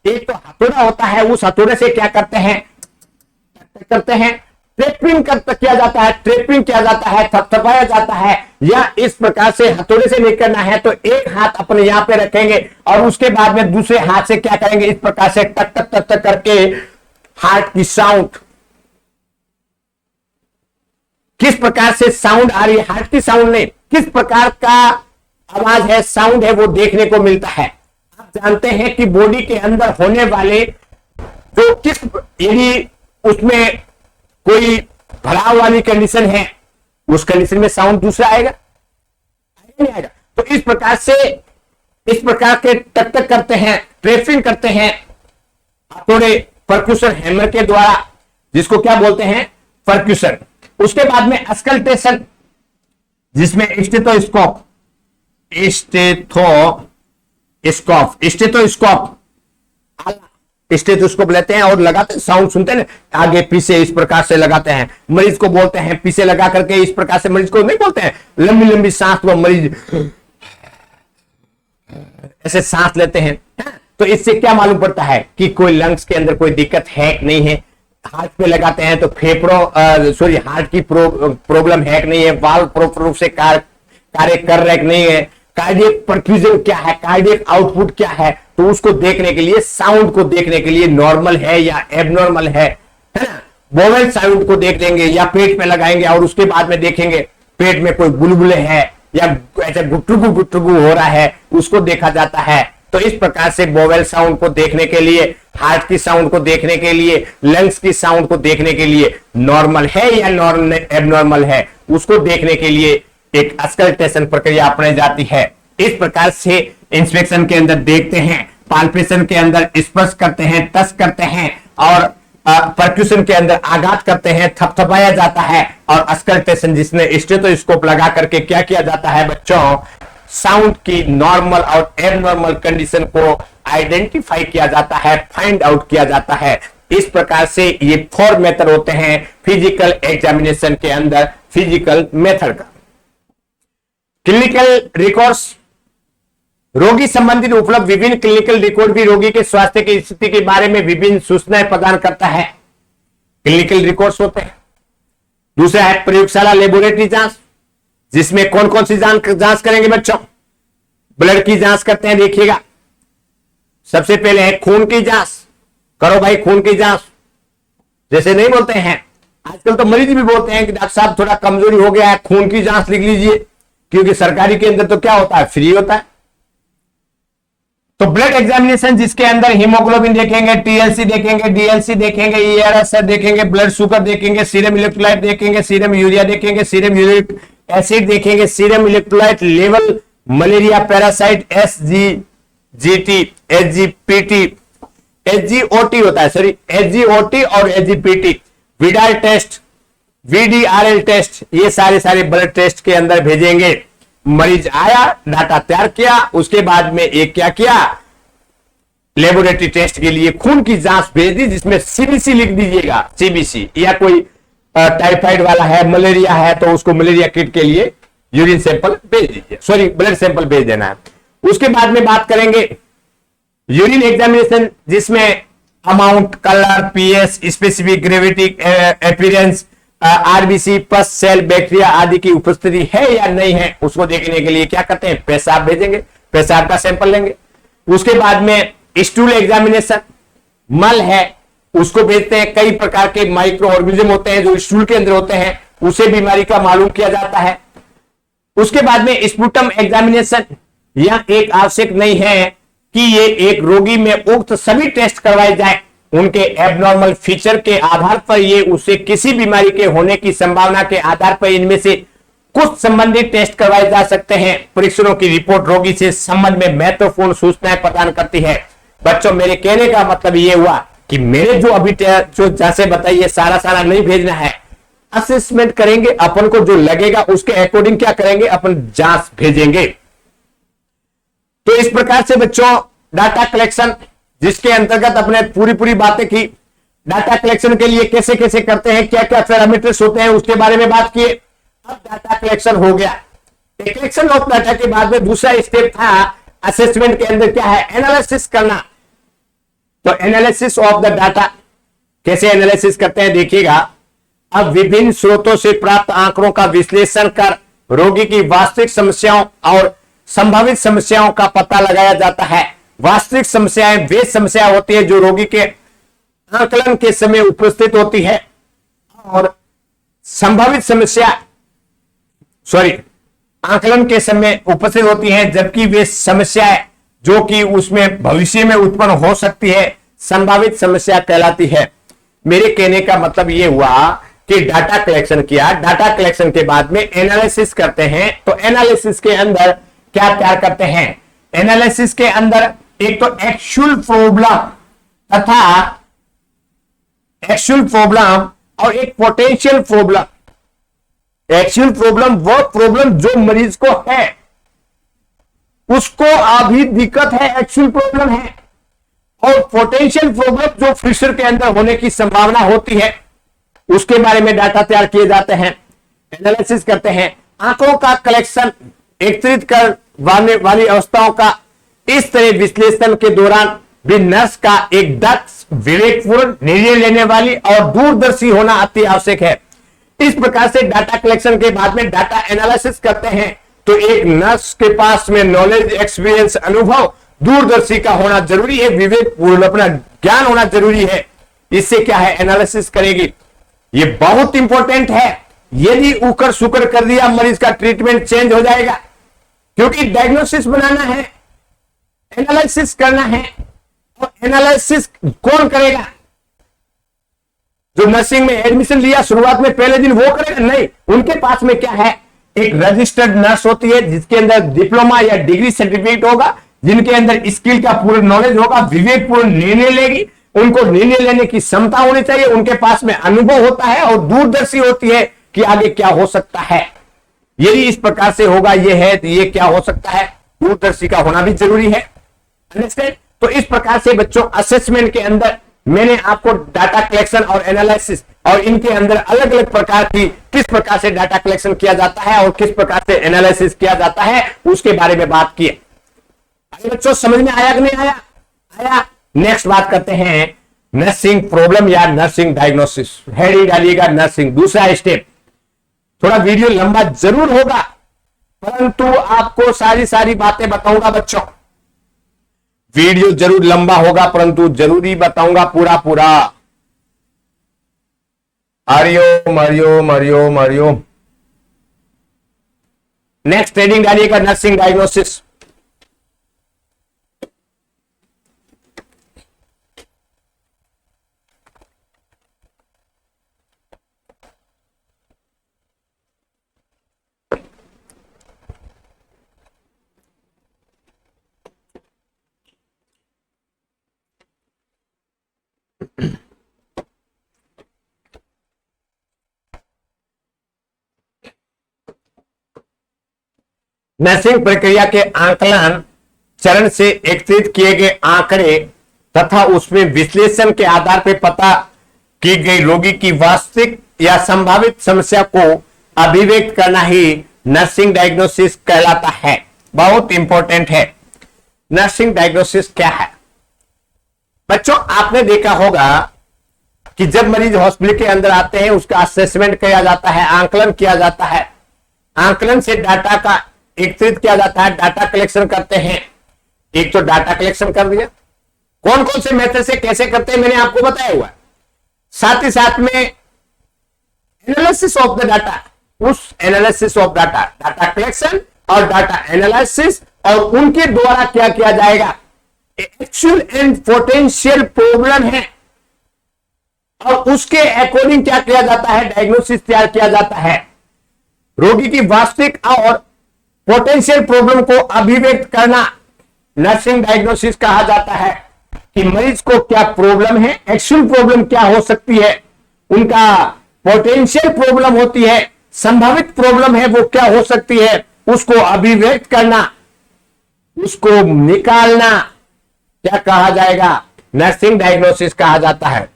एक तो हथौड़ा होता है, उस हथौड़े से क्या करते हैं, करते हैं, ट्रैपिंग किया जाता है, ट्रैपिंग किया जाता है, थपथपाया जाता है, या इस प्रकार से हथौड़े से नहीं करना है तो एक हाथ अपने यहां पे रखेंगे और उसके बाद में दूसरे हाथ से क्या करेंगे, इस प्रकार से टक टक टक टक करके हार्ट की साउंड, किस प्रकार से साउंड आ रही है, हार्ट की साउंड नहीं, किस प्रकार का आवाज है, साउंड है, वो देखने को मिलता है। आप जानते हैं कि बॉडी के अंदर होने वाले जो किस, यदि उसमें कोई भराव वाली कंडीशन है, उस कंडीशन में साउंड दूसरा आएगा, नहीं आएगा। तो इस प्रकार से, इस प्रकार के टक टक करते हैं, ट्रेसिंग करते हैं थोड़े परक्यूशन हैमर के द्वारा, जिसको क्या बोलते हैं, परक्यूशन। उसके बाद में अस्कल्टेशन, जिसमें स्टेथोस्कोप, स्टेथोस्कोप लेते हैं और लगाते हैं, साउंड सुनते हैं, आगे पीछे इस प्रकार से लगाते हैं, मरीज को बोलते हैं, पीछे लगा करके इस प्रकार से, मरीज को नहीं बोलते हैं, लंबी लंबी सांस लो, मरीज ऐसे सांस लेते हैं। तो इससे क्या मालूम पड़ता है कि कोई लंग्स के अंदर कोई दिक्कत है कि नहीं है। हार्ट पे लगाते हैं तो फेफड़ों सॉरी हार्ट की प्रॉब्लम है कि नहीं है, वाल्व प्रॉपर रूप से कार्य कर रहे कि नहीं है, कार्डियक परफ्यूजन क्या है, कार्डियक आउटपुट क्या है, तो उसको देखने के लिए, साउंड को देखने के लिए नॉर्मल है या एबनॉर्मल है ना, वोवेल साउंड को देख लेंगे या पेट पे लगाएंगे और उसके बाद में देखेंगे पेट में कोई बुलबुले है या ऐसा गुटरुगु हो रहा है, उसको देखा जाता है। तो इस प्रकार से वोवेल साउंड को देखने के लिए, हार्ट की साउंड को देखने के लिए, लंग्स की साउंड को देखने के लिए, नॉर्मल है या एबनॉर्मल है, उसको देखने के लिए एक अस्कल्टेशन प्रक्रिया अपनाई जाती है। इस प्रकार से इंस्पेक्शन के अंदर देखते हैं, पाल्पेशन के अंदर स्पर्श करते हैं, टच करते हैं, और परक्यूशन के अंदर आघात करते हैं, थपथपाया जाता है, और अस्कल्टेशन जिसमें स्टेथोस्कोप लगा करके क्या किया जाता है बच्चों, साउंड की नॉर्मल और एबनॉर्मल कंडीशन को आइडेंटिफाई किया जाता है, फाइंड आउट किया जाता है। इस प्रकार से ये 4 मेथड होते हैं फिजिकल एग्जामिनेशन के अंदर, फिजिकल मेथड का। क्लिनिकल रिकॉर्ड्स, रोगी संबंधित उपलब्ध विभिन्न क्लिनिकल रिकॉर्ड भी रोगी के स्वास्थ्य की स्थिति के बारे में विभिन्न सूचनाएं प्रदान करता है, क्लिनिकल रिकॉर्ड्स होते हैं। दूसरा है प्रयोगशाला लेबोरेटरी जांच, जिसमें कौन कौन सी जांच करेंगे बच्चों, ब्लड की जांच करते हैं, देखिएगा सबसे पहले है खून की जांच, करो भाई खून की जांच, जैसे नहीं बोलते हैं आजकल तो मरीज भी बोलते हैं कि डॉक्टर साहब थोड़ा कमजोरी हो गया है, खून की जांच लिख लीजिए, क्योंकि सरकारी के अंदर तो क्या होता है, फ्री होता है। तो ब्लड एग्जामिनेशन जिसके अंदर हीमोग्लोबिन देखेंगे, टीएलसी देखेंगे, डीएलसी देखेंगे, ईआरएस देखेंगे, ब्लड शुगर देखेंगे, सीरम इलेक्ट्रोलाइट देखेंगे, सीरम यूरिया देखेंगे, सीरम यूरिक एसिड देखेंगे, serum electrolyte level, malaria parasite, SGGT, SGPT, SGOT होता है, सॉरी एसजीओटी और SGPT, Widal test, VDRL test, ये सारे ब्लड टेस्ट के अंदर भेजेंगे। मरीज आया, डाटा तैयार किया, उसके बाद में एक क्या किया, लेबोरेटरी टेस्ट के लिए खून की जांच भेज दी, जिसमें सीबीसी लिख दीजिएगा, सीबीसी, या कोई टाइफाइड वाला है, मलेरिया है तो उसको मलेरिया किट के लिए यूरिन सैंपल भेज दीजिए, सॉरी ब्लड सैंपल भेज देना है। उसके बाद में बात करेंगे यूरिन एग्जामिनेशन, जिसमें amount, colour, pH, specific gravity, appearance, RBC, पस सेल, बैक्टीरिया आदि की उपस्थिति है या नहीं है, उसको देखने के लिए क्या करते हैं, पेशाब भेजेंगे, पेशाब का सैंपल लेंगे। उसके बाद में स्टूल एग्जामिनेशन, मल है उसको भेजते हैं, कई प्रकार के माइक्रो ऑर्गेनिज्म होते हैं जो स्टूल के अंदर होते हैं, उसे बीमारी का मालूम किया जाता है। उसके बाद में स्पुटम एग्जामिनेशन, यह एक आवश्यक नहीं है कि ये एक रोगी में उक्त सभी टेस्ट करवाए जाए, उनके एबनॉर्मल फीचर के आधार पर ये उसे किसी बीमारी के होने की संभावना के आधार पर इनमें से कुछ संबंधित टेस्ट करवाए जा सकते हैं। परीक्षणों की रिपोर्ट रोगी से संबंध में महत्वपूर्ण सूचनाएं प्रदान करती है। बच्चों, मेरे कहने का मतलब ये हुआ कि मेरे जो अभी जो जैसे बताइए सारा नहीं भेजना है, असेसमेंट करेंगे, अपन को जो लगेगा उसके अकॉर्डिंग क्या करेंगे, अपन जांच भेजेंगे। तो इस प्रकार से बच्चों डाटा कलेक्शन, जिसके अंतर्गत अपने पूरी बातें की, डाटा कलेक्शन के लिए कैसे कैसे करते हैं, क्या क्या पैरामीटर्स होते हैं, उसके बारे में बात किए। अब डाटा कलेक्शन हो गया। कलेक्शन ऑफ डाटा के बाद में दूसरा स्टेप था असेसमेंट के अंदर क्या है, एनालिसिस करना। तो एनालिसिस ऑफ द डाटा कैसे एनालिसिस करते हैं देखिएगा। अब विभिन्न स्रोतों से प्राप्त आंकड़ों का विश्लेषण कर रोगी की वास्तविक समस्याओं और संभावित समस्याओं का पता लगाया जाता है। वास्तविक समस्याएं वे समस्या होती है जो रोगी के आकलन के समय उपस्थित होती है, और संभावित समस्या आकलन के समय उपस्थित होती हैं, जबकि वे समस्याएं जो कि उसमें भविष्य में उत्पन्न हो सकती है संभावित समस्या कहलाती है। मेरे कहने का मतलब यह हुआ कि डाटा कलेक्शन किया, डाटा कलेक्शन के बाद में एनालिसिस करते हैं। तो एनालिसिस के अंदर क्या क्या करते हैं, एनालिसिस के अंदर एक तो एक्चुअल प्रॉब्लम और एक पोटेंशियल प्रॉब्लम। एक्चुअल प्रॉब्लम वो प्रॉब्लम जो मरीज को है, उसको अभी दिक्कत है, एक्चुअल प्रॉब्लम है, और पोटेंशियल प्रॉब्लम जो फ्यूचर के अंदर होने की संभावना होती है, उसके बारे में डाटा तैयार किए जाते हैं, एनालिसिस करते हैं। आंकड़ों का कलेक्शन एकत्रित कर वाली अवस्थाओं का इस तरह विश्लेषण के दौरान भी नर्स का एक दक्ष, विवेकपूर्ण निर्णय लेने वाली और दूरदर्शी होना अति आवश्यक है। इस प्रकार से डाटा कलेक्शन के बाद में डाटा एनालिसिस करते हैं, तो एक नर्स के पास में नॉलेज, एक्सपीरियंस, अनुभव, दूरदर्शी का होना जरूरी है, विवेकपूर्ण अपना ज्ञान होना जरूरी है। इससे क्या है, एनालिसिस करेगी। ये बहुत इंपॉर्टेंट है। यदि उकर सुकर कर दिया मरीज का ट्रीटमेंट चेंज हो जाएगा, क्योंकि डायग्नोसिस बनाना है, एनालिसिस करना है। और एनालिसिस कौन करेगा, जो नर्सिंग में एडमिशन लिया शुरुआत में पहले दिन वो करेगा? नहीं, उनके पास में क्या है, एक रजिस्टर्ड नर्स होती है जिसके अंदर डिप्लोमा या डिग्री सर्टिफिकेट होगा, जिनके अंदर स्किल का पूरा नॉलेज होगा, विवेकपूर्ण निर्णय लेगी, उनको निर्णय लेने की क्षमता होनी चाहिए, उनके पास में अनुभव होता है और दूरदर्शी होती है कि आगे क्या हो सकता है। यदि इस प्रकार से होगा, ये है तो ये क्या हो सकता है, दूरदर्शी का होना भी जरूरी है। अंडरस्टैंड? तो इस प्रकार से बच्चों असेसमेंट के अंदर मैंने आपको डाटा कलेक्शन और एनालिसिस और इनके अंदर अलग अलग प्रकार की किस प्रकार से डाटा कलेक्शन किया जाता है और किस प्रकार से एनालिसिस किया जाता है उसके बारे में बात की। बच्चों समझ में आया कि नहीं आया? आया। नेक्स्ट बात करते हैं नर्सिंग प्रॉब्लम या नर्सिंग डायग्नोसिस। हेडिंग डालिएगा नर्सिंग। दूसरा स्टेप, थोड़ा वीडियो लंबा जरूर होगा, परंतु आपको सारी बातें बताऊंगा बच्चों। वीडियो जरूर लंबा होगा, परंतु जरूरी बताऊंगा पूरा। हरिओम हरिओम हरिओम हरिओम। नेक्स्ट हेडिंग डालिएगा नर्सिंग डायग्नोसिस। नर्सिंग प्रक्रिया के आकलन चरण से एकत्रित किए गए आंकड़े तथा उसमें विश्लेषण के आधार पर पता की गई रोगी की वास्तविक या संभावित समस्या को अभिव्यक्त करना ही नर्सिंग डायग्नोसिस कहलाता है। बहुत इंपॉर्टेंट है। नर्सिंग डायग्नोसिस क्या है बच्चों? आपने देखा होगा कि जब मरीज हॉस्पिटल के अंदर आते हैं उसका असेसमेंट किया जाता है, आंकलन किया जाता है। आंकलन से डाटा का एकत्रित किया जाता है, डाटा कलेक्शन करते हैं। एक तो डाटा कलेक्शन कर दिया, कौन कौन से मेथड से कैसे करते हैं मैंने आपको बताया हुआ है। साथ ही साथ में एनालिसिस ऑफ द डाटा, उस analysis of data, data collection और डाटा एनालिसिस, और उनके द्वारा क्या किया जाएगा, एक्चुअल एंड पोटेंशियल प्रॉब्लम है और उसके अकॉर्डिंग क्या किया जाता है, डायग्नोसिस तैयार किया जाता है। रोगी की वास्तविक और पोटेंशियल प्रॉब्लम को अभिव्यक्त करना नर्सिंग डायग्नोसिस कहा जाता है, कि मरीज को क्या प्रॉब्लम है, एक्चुअल प्रॉब्लम क्या हो सकती है, उनका पोटेंशियल प्रॉब्लम होती है, संभावित प्रॉब्लम है वो क्या हो सकती है, उसको अभिव्यक्त करना, उसको निकालना क्या कहा जाएगा, नर्सिंग डायग्नोसिस कहा जाता है।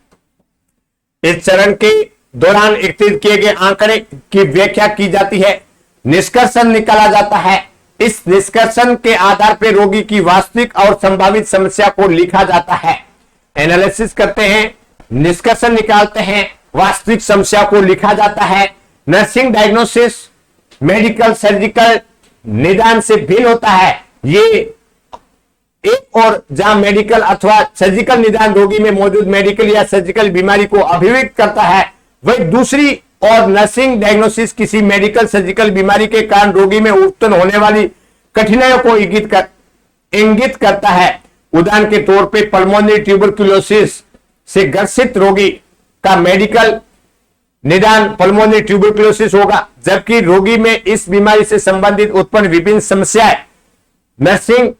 इस चरण के दौरान एकत्रित किए गए आंकड़े की व्याख्या की जाती है, निष्कर्षण निकाला जाता है। इस निष्कर्षण के आधार पर रोगी की वास्तविक और संभावित समस्या को लिखा जाता है। एनालिसिस करते हैं, निष्कर्षण निकालते हैं, वास्तविक समस्या को लिखा जाता है। नर्सिंग डायग्नोसिस मेडिकल सर्जिकल निदान से भिन्न होता है। ये एक और जहां मेडिकल अथवा सर्जिकल निदान रोगी में मौजूद मेडिकल या सर्जिकल बीमारी को अभिव्यक्त करता है, वही दूसरी और नर्सिंग डायग्नोसिस किसी मेडिकल सर्जिकल बीमारी के कारण रोगी में उत्पन्न होने वाली कठिनाइयों को इंगित करता है। उदाहरण के तौर पे पल्मोनरी ट्यूबरकुलोसिस से ग्रसित रोगी का मेडिकल निदान पल्मोनरी ट्यूबरकुलोसिस होगा, जबकि रोगी में इस बीमारी से संबंधित उत्पन्न विभिन्न समस्याएं नर्सिंग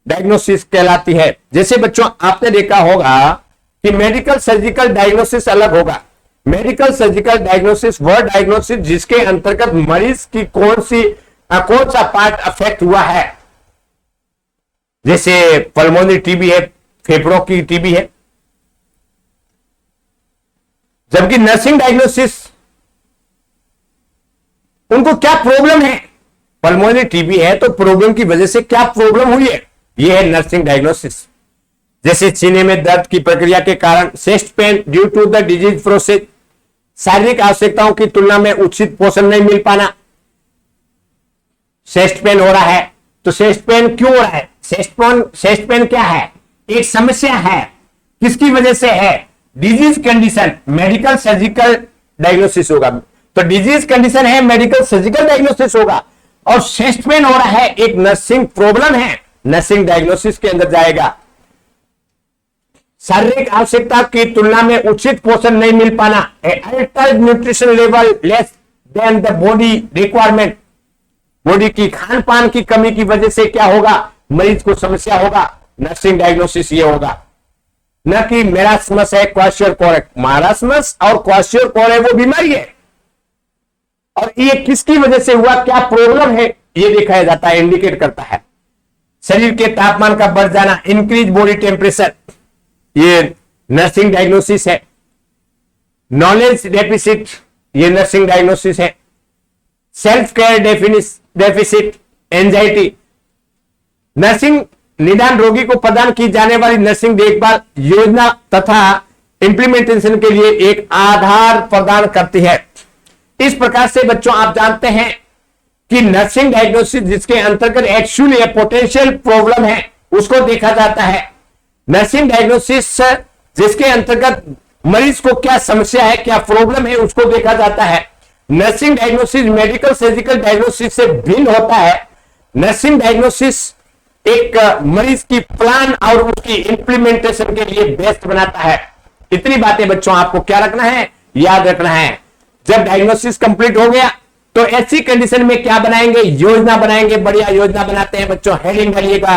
डायग्नोसिस कहलाती है। जैसे बच्चों आपने देखा होगा कि मेडिकल सर्जिकल डायग्नोसिस अलग होगा। मेडिकल सर्जिकल डायग्नोसिस वह डायग्नोसिस जिसके अंतर्गत मरीज की कौन सा पार्ट अफेक्ट हुआ है, जैसे पल्मोनरी टीबी है, फेफड़ों की टीबी है। जबकि नर्सिंग डायग्नोसिस उनको क्या प्रॉब्लम है, पल्मोनरी टीबी है तो प्रॉब्लम की वजह से क्या प्रॉब्लम हुई है, यह है नर्सिंग डायग्नोसिस। जैसे सीने में दर्द की प्रक्रिया के कारण chest pain due to the disease process, शारीरिक आवश्यकताओं की तुलना में उचित पोषण नहीं मिल पाना, चेस्ट पेन हो रहा है। तो चेस्ट पेन क्यों हो रहा है, चेस्ट पेन क्या है, एक समस्या है, किसकी वजह से है, disease condition, medical surgical diagnosis होगा। तो डिजीज कंडीशन है, मेडिकल सर्जिकल डायग्नोसिस होगा। और चेस्ट पेन हो रहा है, एक नर्सिंग प्रॉब्लम है, नर्सिंग डायग्नोसिस के अंदर जाएगा। शारीरिक आवश्यकता की तुलना में उचित पोषण नहीं मिल पाना, Altered nutrition level less than the body requirement, body की खान पान की कमी की वजह से क्या होगा, मरीज को समस्या होगा, नर्सिंग डायग्नोसिस ये होगा। न कि मेरास्मस है, क्वाशियोर है, मारास्मस और क्वाशियोर है वो बीमारी है, और ये किसकी वजह से हुआ, क्या प्रॉब्लम है, ये दिखाया जाता है, इंडिकेट करता है। शरीर के तापमान का बढ़ जाना, इंक्रीज बॉडी टेम्परेचर, ये नर्सिंग डायग्नोसिस है। नॉलेज डेफिसिट, ये नर्सिंग डायग्नोसिस है। Self care deficit, anxiety, nursing निदान रोगी को प्रदान की जाने वाली नर्सिंग देखभाल योजना तथा इंप्लीमेंटेशन के लिए एक आधार प्रदान करती है। इस प्रकार से बच्चों आप जानते हैं कि नर्सिंग डायग्नोसिस जिसके अंतर्गत एक्चुअली या पोटेंशियल प्रॉब्लम है उसको देखा जाता है। नर्सिंग डायग्नोसिस जिसके अंतर्गत मरीज को क्या समस्या है, क्या प्रॉब्लम है, उसको देखा जाता है। Nursing diagnosis medical surgical diagnosis से भिन्न होता है। नर्सिंग डायग्नोसिस एक मरीज की प्लान और उसकी इंप्लीमेंटेशन के लिए बेस्ट बनाता है। इतनी बातें बच्चों आपको क्या रखना है, याद रखना है। जब डायग्नोसिस कंप्लीट हो गया तो ऐसी कंडीशन में क्या बनाएंगे, योजना बनाएंगे। बढ़िया योजना बनाते हैं बच्चों। हेडिंग डालिएगा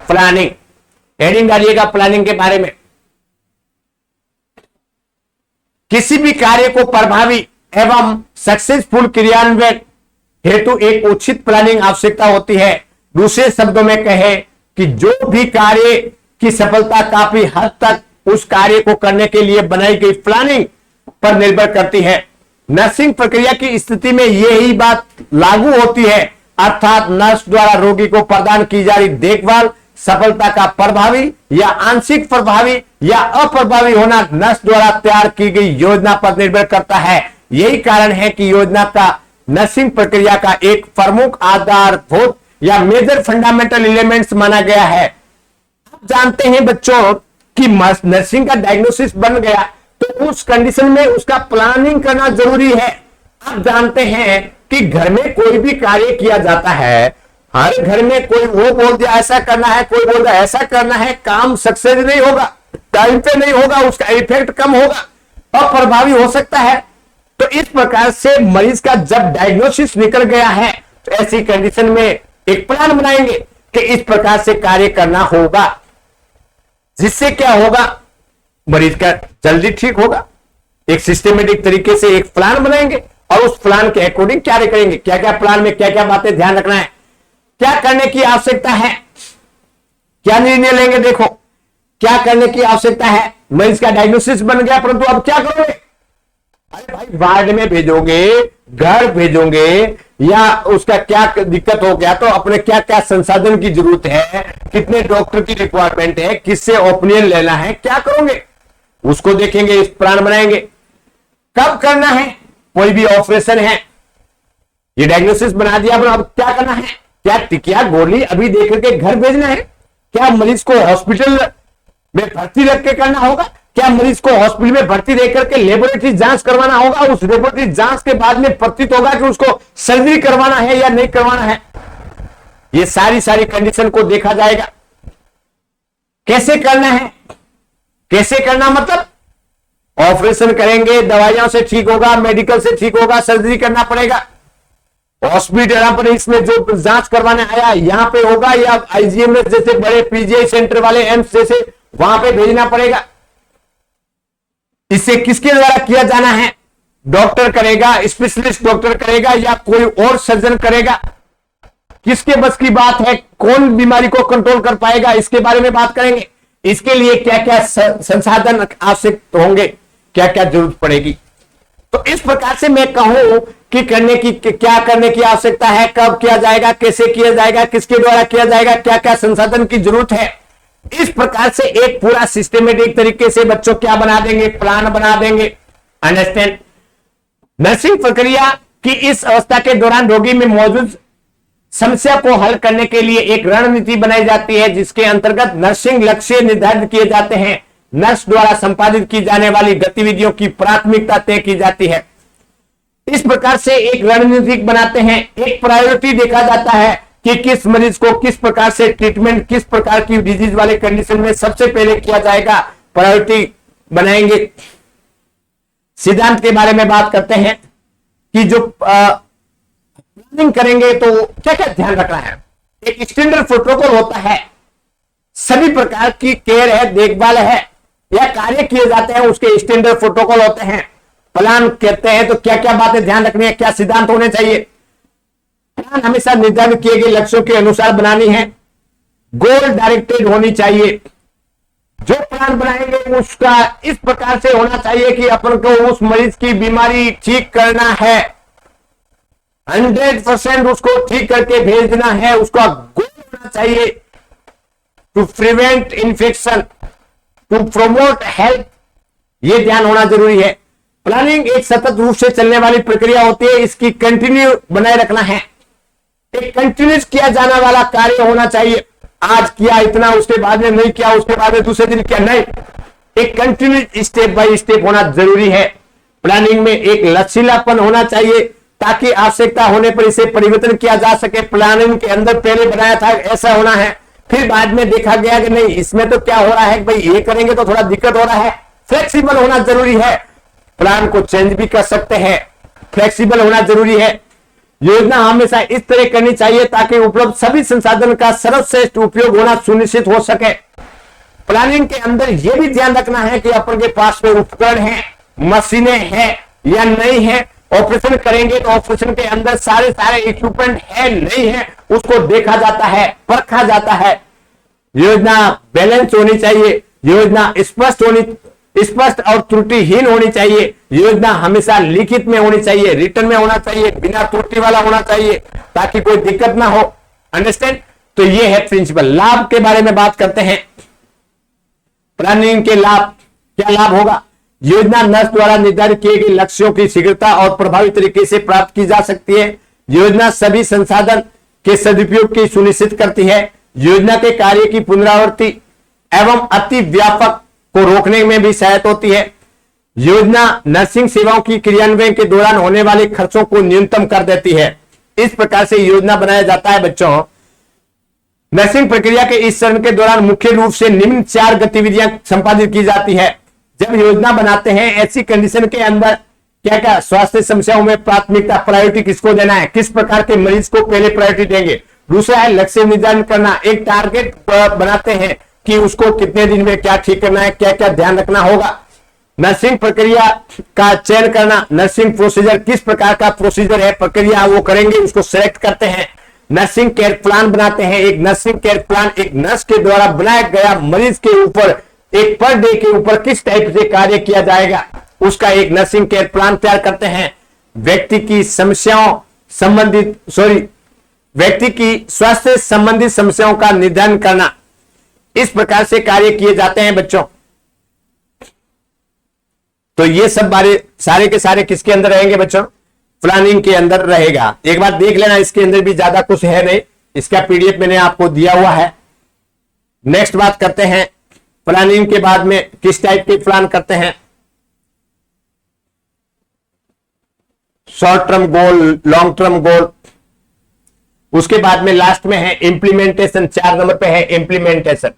प्लानिंग, हेडिंग डालिएगा प्लानिंग के बारे में। किसी भी कार्य को प्रभावी एवं सक्सेसफुल क्रियान्वयन हेतु एक उचित प्लानिंग आवश्यकता होती है। दूसरे शब्दों में कहे कि जो भी कार्य की सफलता काफी हद तक उस कार्य को करने के लिए बनाई गई प्लानिंग पर निर्भर करती है। नर्सिंग प्रक्रिया की स्थिति में यही बात लागू होती है, अर्थात नर्स द्वारा रोगी को प्रदान की जा रही देखभाल सफलता का प्रभावी या आंशिक प्रभावी या अप्रभावी होना नर्स द्वारा तैयार की गई योजना पर निर्भर करता है। यही कारण है कि योजना का नर्सिंग प्रक्रिया का एक प्रमुख आधारभूत या मेजर फंडामेंटल एलिमेंट्स माना गया है। आप जानते हैं बच्चों कि नर्सिंग का डायग्नोसिस बन गया तो उस कंडीशन में उसका प्लानिंग करना जरूरी है। आप जानते हैं कि घर में कोई भी कार्य किया जाता है, हर घर में कोई वो बोल दिया ऐसा करना है, कोई बोल दिया ऐसा करना है, काम सक्सेस नहीं होगा, टाइम पे नहीं होगा, उसका इफेक्ट कम होगा, अप्रभावी हो सकता है। तो इस प्रकार से मरीज का जब डायग्नोसिस निकल गया है तो ऐसी कंडीशन में एक प्लान बनाएंगे कि इस प्रकार से कार्य करना होगा, जिससे क्या होगा, मरीज का जल्दी ठीक होगा। एक सिस्टमेटिक तरीके से एक प्लान बनाएंगे और उस प्लान के अकॉर्डिंग कार्य करेंगे। क्या क्या प्लान में क्या क्या बातें ध्यान रखना है, क्या करने की आवश्यकता है, क्या निर्णय लेंगे। देखो क्या करने की आवश्यकता है, मरीज का डायग्नोसिस बन गया, परंतु अब क्या करोगे? अरे भाई वार्ड में भेजोगे, घर भेजोगे, या उसका क्या दिक्कत हो गया तो अपने क्या क्या संसाधन की जरूरत है, कितने डॉक्टर की रिक्वायरमेंट है, किससे ओपिनियन लेना है, क्या करोगे उसको देखेंगे, इस प्लान बनाएंगे। कब करना है, कोई भी ऑपरेशन है, ये डायग्नोसिस बना दिया, अब क्या करना है, क्या टिकिया गोली अभी देकर के घर भेजना है, क्या मरीज को हॉस्पिटल में भर्ती रख के करना होगा, क्या मरीज को हॉस्पिटल में भर्ती रह करके लेबोरेटरी जांच करवाना होगा, उस लेबोरेटरी जांच के बाद में प्रतीत होगा कि उसको सर्जरी करवाना है या नहीं करवाना है। ये सारी कंडीशन को देखा जाएगा। कैसे करना है, कैसे करना मतलब ऑपरेशन करेंगे, दवाइयों से ठीक होगा, मेडिकल से ठीक होगा, सर्जरी करना पड़ेगा। हॉस्पिटल पर इसमें जो जांच करवाने आया यहां पे होगा, या आईजीएमएस जैसे बड़े पीजीआई सेंटर वाले एम्स जैसे वहां पे भेजना पड़ेगा। इसे किसके द्वारा किया जाना है, डॉक्टर करेगा, स्पेशलिस्ट डॉक्टर करेगा या कोई और सर्जन करेगा, किसके बस की बात है, कौन बीमारी को कंट्रोल कर पाएगा, इसके बारे में बात करेंगे। इसके लिए क्या क्या संसाधन आवश्यक होंगे, क्या क्या जरूरत पड़ेगी। तो इस प्रकार से मैं कहूं कि क्या करने की आवश्यकता है, कब किया जाएगा, कैसे किया जाएगा, किसके द्वारा किया जाएगा, क्या क्या संसाधन की जरूरत है। इस प्रकार से एक पूरा सिस्टमेटिक तरीके से बच्चों क्या बना देंगे, प्लान बना देंगे। अंडरस्टैंड। नर्सिंग प्रक्रिया की इस अवस्था के दौरान रोगी में मौजूद समस्या को हल करने के लिए एक रणनीति बनाई जाती है, जिसके अंतर्गत नर्सिंग लक्ष्य निर्धारित किए जाते हैं। नर्स द्वारा संपादित की जाने वाली गतिविधियों की प्राथमिकता तय की जाती है। इस प्रकार से एक रणनीति बनाते हैं, एक प्रायोरिटी देखा जाता है कि किस मरीज को किस प्रकार से ट्रीटमेंट, किस प्रकार की डिजीज वाले कंडीशन में सबसे पहले किया जाएगा, प्रायोरिटी बनाएंगे। सिद्धांत के बारे में बात करते हैं कि जो प्लानिंग करेंगे तो क्या क्या ध्यान रखना है। एक स्टैंडर्ड प्रोटोकॉल होता है, सभी प्रकार की केयर है, देखभाल है या कार्य किए जाते हैं, उसके स्टैंडर्ड प्रोटोकॉल होते हैं। प्लान कहते हैं तो क्या क्या बातें ध्यान रखनी है, क्या सिद्धांत होने चाहिए। प्लान हमेशा निर्धारित किए गए लक्ष्यों के अनुसार बनानी है, गोल डायरेक्टेड होनी चाहिए। जो प्लान बनाएंगे उसका इस प्रकार से होना चाहिए कि अपन को उस मरीज की बीमारी ठीक करना है, 100% उसको ठीक करके भेजना है, उसका गोल होना चाहिए to prevent infection, to promote health, ये ध्यान होना जरूरी है। प्लानिंग एक सतत रूप से चलने वाली प्रक्रिया होती है, इसकी कंटिन्यू बनाए रखना है, एक कंटिन्यूस किया जाने वाला कार्य होना चाहिए। आज किया इतना, उसके बाद में नहीं किया, उसके बाद में दूसरे दिन किया, नहीं, एक कंटिन्यूस स्टेप बाय स्टेप होना जरूरी है। प्लानिंग में एक लचीलापन होना चाहिए ताकि आवश्यकता होने पर इसे परिवर्तन किया जा सके। प्लानिंग के अंदर पहले बनाया था ऐसा होना है, फिर बाद में देखा गया कि नहीं इसमें तो क्या हो रहा है, भाई ये करेंगे तो थोड़ा दिक्कत हो रहा है। फ्लेक्सिबल होना जरूरी है, प्लान को चेंज भी कर सकते हैं, फ्लेक्सिबल होना जरूरी है। योजना हमेशा इस तरह करनी चाहिए ताकि उपलब्ध सभी संसाधन का सर्वश्रेष्ठ उपयोग होना सुनिश्चित हो सके। प्लानिंग के अंदर यह भी ध्यान रखना है कि अपन के पास में उपकरण है, मशीनें हैं या नहीं है। ऑपरेशन करेंगे तो ऑपरेशन के अंदर सारे इक्विपमेंट है नहीं है, उसको देखा जाता है, परखा जाता है। योजना बैलेंस होनी चाहिए, योजना स्पष्ट और त्रुटिहीन होनी चाहिए। योजना हमेशा लिखित में होनी चाहिए, रिटर्न में होना चाहिए, बिना त्रुटि वाला होना चाहिए ताकि कोई दिक्कत ना हो। अंडरस्टैंड। तो ये है प्रिंसिपल। लाभ के बारे में बात करते हैं। प्लानिंग के लाभ, क्या लाभ होगा। योजना नर्स द्वारा निर्धारित किए गए लक्ष्यों की शीघ्रता और प्रभावी तरीके से प्राप्त की जा सकती है। योजना सभी संसाधन के सदुपयोग की सुनिश्चित करती है। योजना के कार्य की पुनरावृत्ति एवं अति व्यापक को रोकने में भी सहायता होती है। योजना नर्सिंग सेवाओं की क्रियान्वयन के दौरान होने वाले खर्चों को न्यूनतम कर देती है। इस प्रकार से योजना बनाया जाता है। बच्चों, नर्सिंग प्रक्रिया के इस चरण के दौरान मुख्य रूप से निम्न 4 गतिविधियां संपादित की जाती है। जब योजना बनाते हैं ऐसी कंडीशन के अंदर क्या क्या स्वास्थ्य समस्याओं में प्राथमिकता, प्रायोरिटी किसको देना है, किस प्रकार के मरीज को पहले प्रायोरिटी देंगे। दूसरा है लक्ष्य निर्धारण करना, एक टारगेट बनाते हैं कि उसको कितने दिन में क्या ठीक करना है, क्या क्या ध्यान रखना होगा। नर्सिंग प्रक्रिया का चयन करना, नर्सिंग प्रोसीजर किस प्रकार का प्रोसीजर है, प्रक्रिया वो करेंगे, उसको सेलेक्ट करते हैं। नर्सिंग केयर प्लान बनाते हैं, एक नर्सिंग केयर प्लान एक नर्स के द्वारा बनाया गया मरीज के ऊपर एक पर डे के ऊपर किस टाइप से कार्य किया जाएगा, उसका एक नर्सिंग केयर प्लान तैयार करते हैं। व्यक्ति की स्वास्थ्य संबंधित समस्याओं का निदान करना, इस प्रकार से कार्य किए जाते हैं बच्चों। तो ये सब सारे के सारे किसके अंदर रहेंगे बच्चों, प्लानिंग के अंदर रहेगा। एक बार देख लेना, इसके अंदर भी ज्यादा कुछ है नहीं, इसका पीडीएफ मैंने आपको दिया हुआ है। नेक्स्ट बात करते हैं प्लानिंग के बाद में किस टाइप के प्लान करते हैं। Short term goal, long term goal, उसके बाद में लास्ट में है इंप्लीमेंटेशन, 4 नंबर पे है इंप्लीमेंटेशन।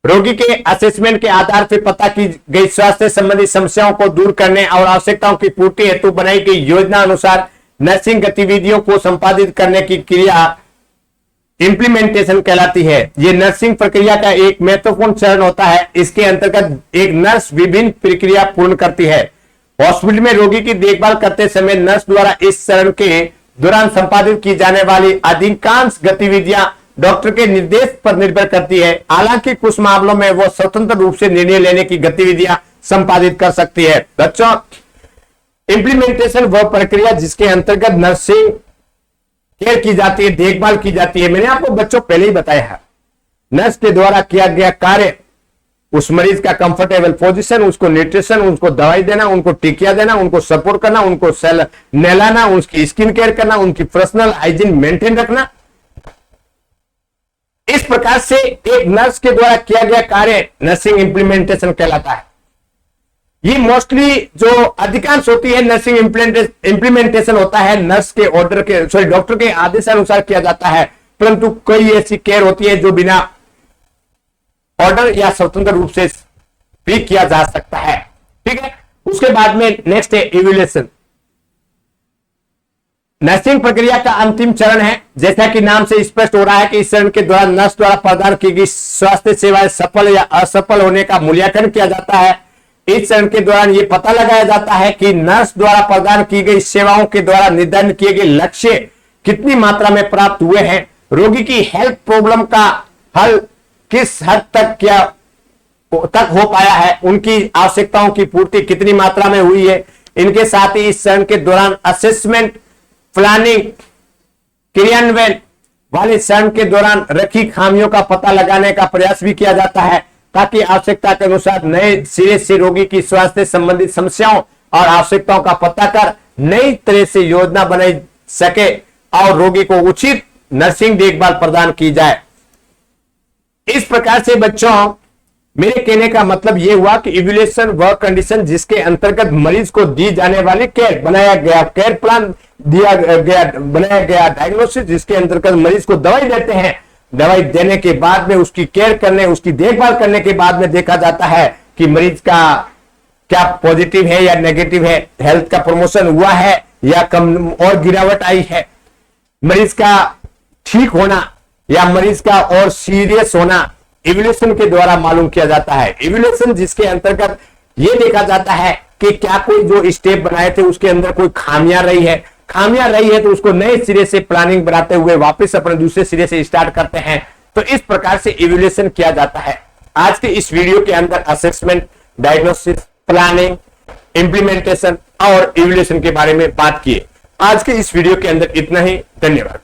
रोगी के असेसमेंट के आधार पर पता की गई स्वास्थ्य संबंधी समस्याओं को दूर करने और आवश्यकताओं की पूर्ति हेतु बनाई गई योजना अनुसार नर्सिंग गतिविधियों को संपादित करने की क्रिया इंप्लीमेंटेशन कहलाती है। यह नर्सिंग प्रक्रिया का एक महत्वपूर्ण चरण होता है। इसके अंतर्गत एक नर्स विभिन्न प्रक्रिया पूर्ण करती है। हॉस्पिटल में रोगी की देखभाल करते समय नर्स द्वारा इस चरण के दौरान संपादित की जाने वाली अधिकांश गतिविधियां डॉक्टर के निर्देश पर निर्भर करती है। हालांकि कुछ मामलों में वो स्वतंत्र रूप से निर्णय लेने की गतिविधियां संपादित कर सकती है। बच्चों, इंप्लीमेंटेशन वह प्रक्रिया जिसके अंतर्गत नर्सिंग केयर की जाती है, देखभाल की जाती है। मैंने आपको बच्चों पहले ही बताया है, नर्स के द्वारा किया गया कार्य, उस मरीज का कंफर्टेबल पोजीशन, उसको न्यूट्रिशन, उनको दवाई देना, उनको टिकिया देना, उनको सपोर्ट करना, उनको नहलाना, उसकी स्किन केयर करना, उनकी पर्सनल हाइजीन मेंटेन रखना। इस प्रकार से एक नर्स के द्वारा किया गया कार्य नर्सिंग इंप्लीमेंटेशन कहलाता है। ये मोस्टली जो अधिकांश होती है नर्सिंग इंप्लीमेंटेशन होता है नर्स के ऑर्डर के डॉक्टर के आदेशानुसार किया जाता है, परंतु कई ऐसी केयर होती है जो बिना ऑर्डर या स्वतंत्र रूप से भी किया जा सकता है। ठीक है, उसके बाद में नेक्स्ट है इवैल्यूएशन। नर्सिंग प्रक्रिया का अंतिम चरण है। जैसा कि नाम से स्पष्ट हो रहा है कि इस चरण के दौरान नर्स द्वारा प्रदान की गई स्वास्थ्य सेवाएं सफल या असफल होने का मूल्यांकन किया जाता है। इस चरण के दौरान यह पता लगाया जाता है कि नर्स द्वारा प्रदान की गई सेवाओं के द्वारा निर्धारित किए गए लक्ष्य कितनी मात्रा में प्राप्त हुए हैं, रोगी की हेल्थ प्रॉब्लम का हल किस हद तक हो पाया है, उनकी आवश्यकताओं की पूर्ति कितनी मात्रा में हुई है। इनके साथ ही इस चरण के दौरान असेसमेंट, प्लानिंग, क्रियान्वयन वाले चरण के दौरान रखी खामियों का पता लगाने का प्रयास भी किया जाता है, ताकि आवश्यकता के अनुसार नए सिरे से रोगी की स्वास्थ्य संबंधित समस्याओं और आवश्यकताओं का पता कर नई तरह से योजना बनाई सके और रोगी को उचित नर्सिंग देखभाल प्रदान की जाए। इस प्रकार से बच्चों, मेरे कहने का मतलब यह हुआ कि इवैल्यूएशन वह कंडीशन जिसके अंतर्गत मरीज को दी जाने वाली केयर, बनाया गया केयर प्लान बनाया गया डायग्नोसिस, जिसके अंतर्गत मरीज को दवाई देते हैं। दवाई देने के बाद में उसकी केयर करने, उसकी देखभाल करने के बाद में देखा जाता है कि मरीज का क्या पॉजिटिव है या नेगेटिव है, हेल्थ का प्रमोशन हुआ है या कम और गिरावट आई है, मरीज का ठीक होना या मरीज का और सीरियस होना इवैल्यूएशन के द्वारा मालूम किया जाता है। इवैल्यूएशन जिसके अंतर्गत यह देखा जाता है कि क्या कोई जो स्टेप बनाए थे उसके अंदर कोई खामियां रही है, तो उसको नए सिरे से प्लानिंग बनाते हुए वापस अपने दूसरे सिरे से स्टार्ट करते हैं। तो इस प्रकार से इवैल्यूएशन किया जाता है। आज के इस वीडियो के अंदर असेसमेंट, डायग्नोसिस, प्लानिंग, इंप्लीमेंटेशन और इवैल्यूएशन के बारे में बात किए। आज के इस वीडियो के अंदर इतना ही। धन्यवाद।